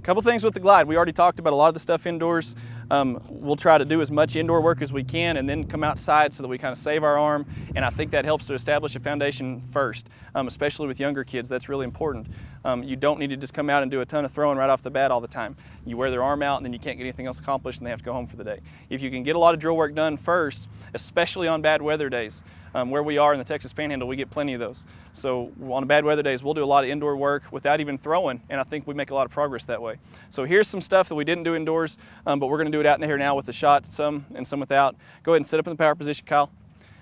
Couple things with the glide. We already talked about a lot of the stuff indoors. We'll try to do as much indoor work as we can and then come outside so that we kind of save our arm. And I think that helps to establish a foundation first, especially with younger kids. That's really important. You don't need to just come out and do a ton of throwing right off the bat all the time. You wear their arm out and then you can't get anything else accomplished and they have to go home for the day. If you can get a lot of drill work done first, especially on bad weather days, where we are in the Texas Panhandle, we get plenty of those. So on bad weather days, we'll do a lot of indoor work without even throwing, and I think we make a lot of progress that way. So here's some stuff that we didn't do indoors, but we're gonna do it out in here now with the shot, some and some without. Go ahead and sit up in the power position, Kyle.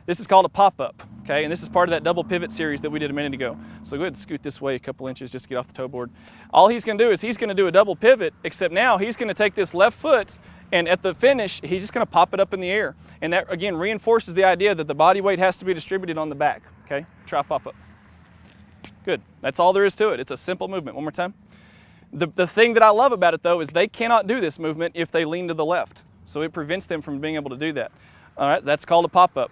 This is called a pop-up, okay? And this is part of that double pivot series that we did a minute ago. So go ahead and scoot this way a couple inches just to get off the toe board. All he's gonna do is he's gonna do a double pivot, except now he's gonna take this left foot and at the finish, he's just gonna pop it up in the air. And that, again, reinforces the idea that the body weight has to be distributed on the back, okay? Try pop-up. Good, that's all there is to it. It's a simple movement. One more time. The thing that I love about it, though, is they cannot do this movement if they lean to the left. So it prevents them from being able to do that. All right, that's called a pop-up.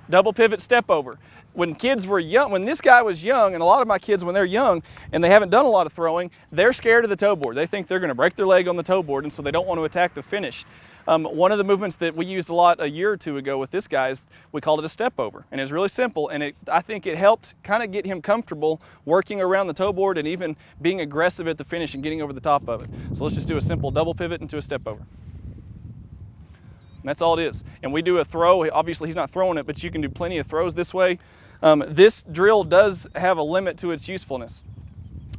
Double pivot step over. When kids were young, when this guy was young, and a lot of my kids when they're young and they haven't done a lot of throwing, they're scared of the toe board. They think they're gonna break their leg on the toe board, and so they don't want to attack the finish. One of the movements that we used a lot a year or two ago with this guy is we called it a step over, and it's really simple, and I think it helped kind of get him comfortable working around the toe board and even being aggressive at the finish and getting over the top of it. So let's just do a simple double pivot into a step over. That's all it is. And we do a throw. Obviously, he's not throwing it, but you can do plenty of throws this way. This drill does have a limit to its usefulness.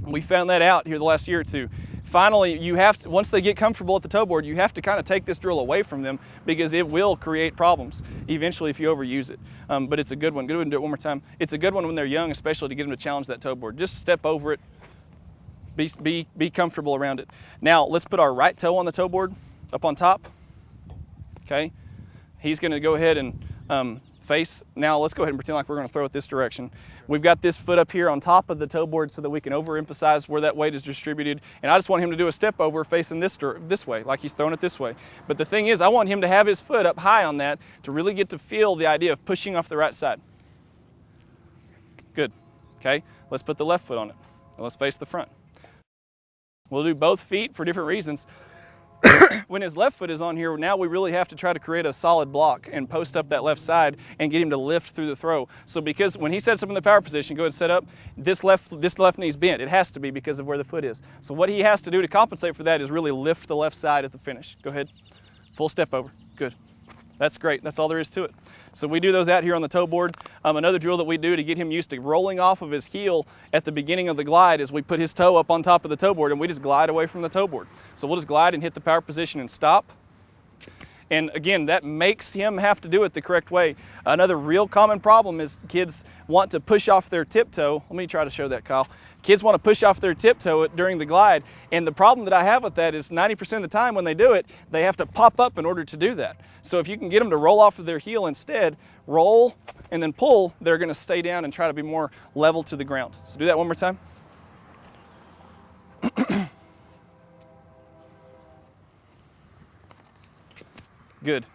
We found that out here the last year or two. Finally, you have to, once they get comfortable at the toe board, you have to kind of take this drill away from them because it will create problems eventually if you overuse it. But it's a good one. Go ahead and do it one more time. It's a good one when they're young, especially to get them to challenge that toe board. Just step over it. Be comfortable around it. Now, let's put our right toe on the toe board up on top. Okay, he's going to go ahead and face. Now let's go ahead and pretend like we're going to throw it this direction. We've got this foot up here on top of the toe board so that we can overemphasize where that weight is distributed. And I just want him to do a step over facing this way, like he's throwing it this way. But the thing is, I want him to have his foot up high on that to really get to feel the idea of pushing off the right side. Good. Okay, let's put the left foot on it. And let's face the front. We'll do both feet for different reasons. When his left foot is on here, now we really have to try to create a solid block and post up that left side and get him to lift through the throw. So because when he sets up in the power position, go ahead and set up, this left knee's bent. It has to be because of where the foot is. So what he has to do to compensate for that is really lift the left side at the finish. Go ahead, full step over, good. That's great, that's all there is to it. So we do those out here on the toe board. Another drill that we do to get him used to rolling off of his heel at the beginning of the glide is we put his toe up on top of the toe board and we just glide away from the toe board. So we'll just glide and hit the power position and stop. And again, that makes him have to do it the correct way. Another real common problem is kids want to push off their tiptoe. Let me try to show that, Kyle. Kids want to push off their tiptoe during the glide. And the problem that I have with that is 90% of the time when they do it, they have to pop up in order to do that. So if you can get them to roll off of their heel instead, roll and then pull, they're going to stay down and try to be more level to the ground. So do that one more time. Good.